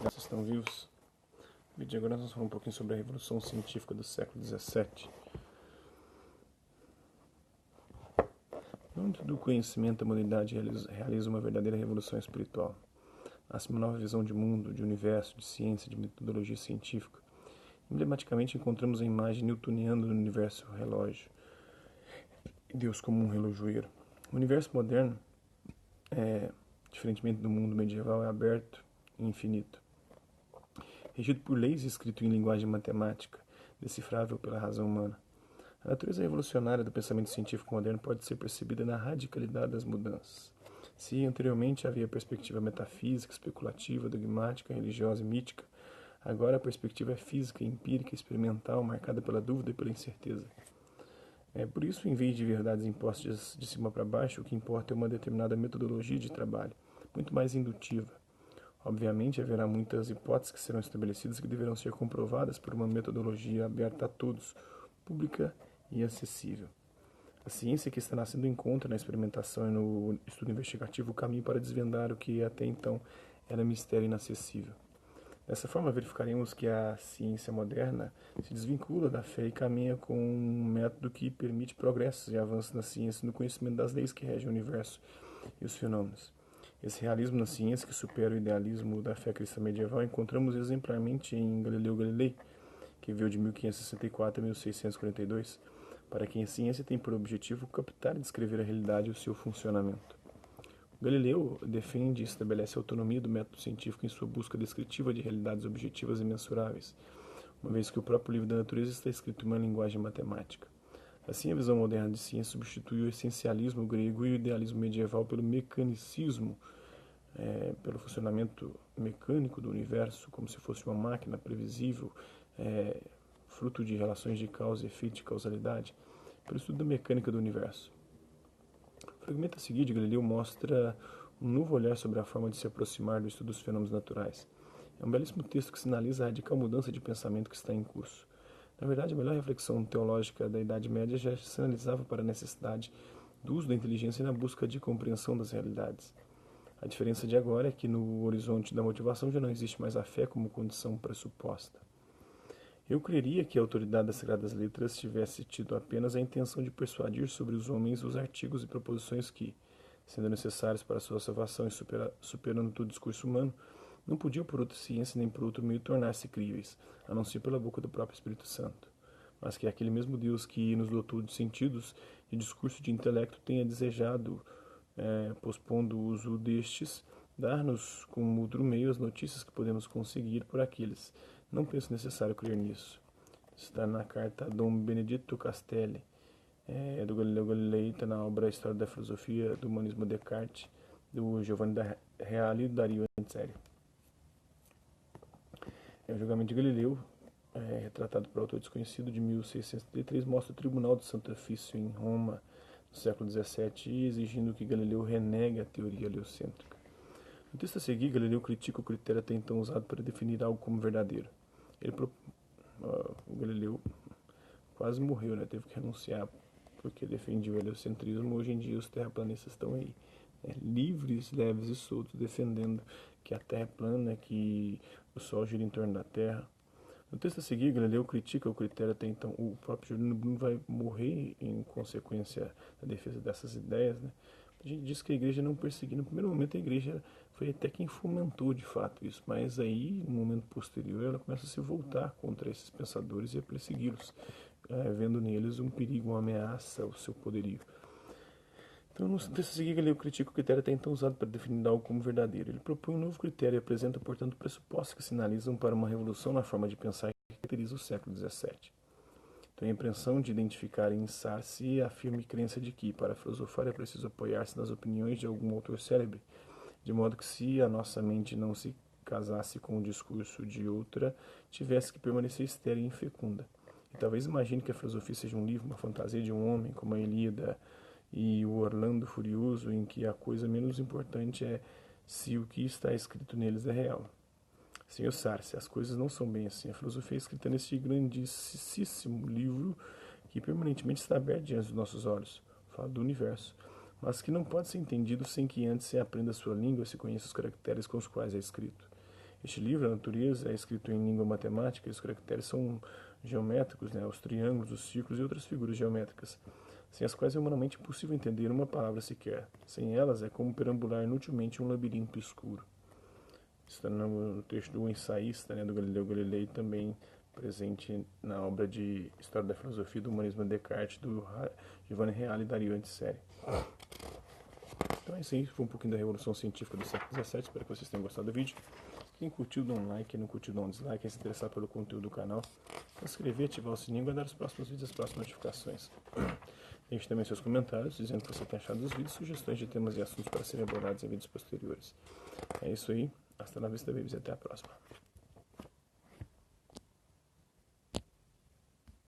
Vocês estão vivos? No vídeo de agora nós vamos falar um pouquinho sobre a Revolução Científica do século XVII. No âmbito do conhecimento, a modernidade realiza uma verdadeira revolução espiritual. Nasce uma nova visão de mundo, de universo, de ciência, de metodologia científica. Emblematicamente encontramos a imagem newtoniana do universo relógio, e Deus como um relojoeiro. O universo moderno, diferentemente do mundo medieval, é aberto e infinito, regido por leis e escrito em linguagem matemática, decifrável pela razão humana. A natureza revolucionária do pensamento científico moderno pode ser percebida na radicalidade das mudanças. Se anteriormente havia perspectiva metafísica, especulativa, dogmática, religiosa e mítica, agora a perspectiva é física, empírica, experimental, marcada pela dúvida e pela incerteza. Por isso, em vez de verdades impostas de cima para baixo, o que importa é uma determinada metodologia de trabalho, muito mais indutiva. Obviamente, haverá muitas hipóteses que serão estabelecidas que deverão ser comprovadas por uma metodologia aberta a todos, pública e acessível. A ciência que está nascendo encontra na experimentação e no estudo investigativo o caminho para desvendar o que até então era mistério inacessível. Dessa forma, verificaremos que a ciência moderna se desvincula da fé e caminha com um método que permite progressos e avanços na ciência e no conhecimento das leis que regem o universo e os fenômenos. Esse realismo na ciência, que supera o idealismo da fé cristã medieval, encontramos exemplarmente em Galileu Galilei, que viveu de 1564 a 1642, para quem a ciência tem por objetivo captar e descrever a realidade e o seu funcionamento. Galileu defende e estabelece a autonomia do método científico em sua busca descritiva de realidades objetivas e mensuráveis, uma vez que o próprio livro da natureza está escrito em uma linguagem matemática. Assim, a visão moderna de ciência substitui o essencialismo grego e o idealismo medieval pelo mecanicismo, pelo funcionamento mecânico do universo, como se fosse uma máquina previsível, fruto de relações de causa e efeito de causalidade, pelo estudo da mecânica do universo. O fragmento a seguir de Galileu mostra um novo olhar sobre a forma de se aproximar do estudo dos fenômenos naturais. É um belíssimo texto que sinaliza a radical mudança de pensamento que está em curso. Na verdade, a melhor reflexão teológica da Idade Média já sinalizava para a necessidade do uso da inteligência na busca de compreensão das realidades. A diferença de agora é que no horizonte da motivação já não existe mais a fé como condição pressuposta. Eu creria que a autoridade das Sagradas Letras tivesse tido apenas a intenção de persuadir sobre os homens os artigos e proposições que, sendo necessários para a sua salvação e superando todo o discurso humano, não podiam por outra ciência nem por outro meio tornar-se críveis, a não ser pela boca do próprio Espírito Santo. Mas que aquele mesmo Deus que nos dotou de sentidos e discurso de intelecto tenha desejado, pospondo o uso destes, dar-nos como outro meio as notícias que podemos conseguir por aqueles. Não penso necessário crer nisso. Está na carta a Dom Benedetto Castelli, do Galileu Galilei, está na obra História da Filosofia, do Humanismo Descartes, do Giovanni da Reale e do Dario Anselmo. O julgamento de Galileu, retratado por autor desconhecido, de 1633, mostra o Tribunal do Santo Ofício em Roma, no século XVII, exigindo que Galileu renegue a teoria heliocêntrica. No texto a seguir, Galileu critica o critério até então usado para definir algo como verdadeiro. O Galileu quase morreu, teve que renunciar porque defendia o heliocentrismo. Hoje em dia os terraplanistas estão aí, livres, leves e soltos, defendendo que a Terra é plana, que o Sol gira em torno da Terra. No texto a seguir, Galileu critica o critério até então. O próprio Júlio Bruno vai morrer em consequência da defesa dessas ideias. A gente diz que a igreja não perseguiu. No primeiro momento, a igreja foi até quem fomentou de fato isso, mas aí, no momento posterior, ela começa a se voltar contra esses pensadores e a persegui-los, vendo neles um perigo, uma ameaça ao seu poderio. Então, no texto a seguir, Galileu critica o critério até então usado para definir algo como verdadeiro. Ele propõe um novo critério e apresenta, portanto, pressupostos que sinalizam para uma revolução na forma de pensar que caracteriza o século XVII. Tenho a impressão de identificar em Sarsi a firme crença de que, para filosofar, é preciso apoiar-se nas opiniões de algum autor célebre, de modo que, se a nossa mente não se casasse com o discurso de outra, tivesse que permanecer estéril e infecunda. E talvez imagine que a filosofia seja um livro, uma fantasia de um homem, como a Ilíada e o Orlando Furioso, em que a coisa menos importante é se o que está escrito neles é real. Senhor Sarsi, as coisas não são bem assim. A filosofia é escrita nesse grandíssimo livro que permanentemente está aberto diante dos nossos olhos, fala do universo, mas que não pode ser entendido sem que antes se aprenda a sua língua e se conheça os caracteres com os quais é escrito. Este livro, a natureza, é escrito em língua matemática e os caracteres são geométricos, né? Os triângulos, os círculos e outras figuras geométricas, sem as quais é humanamente impossível entender uma palavra sequer. Sem elas, é como perambular inutilmente um labirinto escuro. Está no texto do ensaísta, né, do Galileu Galilei, também presente na obra de História da Filosofia e do Humanismo de Descartes, do Giovanni Reale e Dario Antiseri. Então é isso aí, foi um pouquinho da Revolução Científica do século XVII, espero que vocês tenham gostado do vídeo. Quem curtiu, dá um like, quem não curtiu, dá um dislike, quem se interessar pelo conteúdo do canal, se inscrever, ativar o sininho e guardar os próximos vídeos e as próximas notificações. Deixe também seus comentários, dizendo o que você tem achado dos vídeos, sugestões de temas e assuntos para serem abordados em vídeos posteriores. É isso aí, hasta la vista, babies, e até a próxima.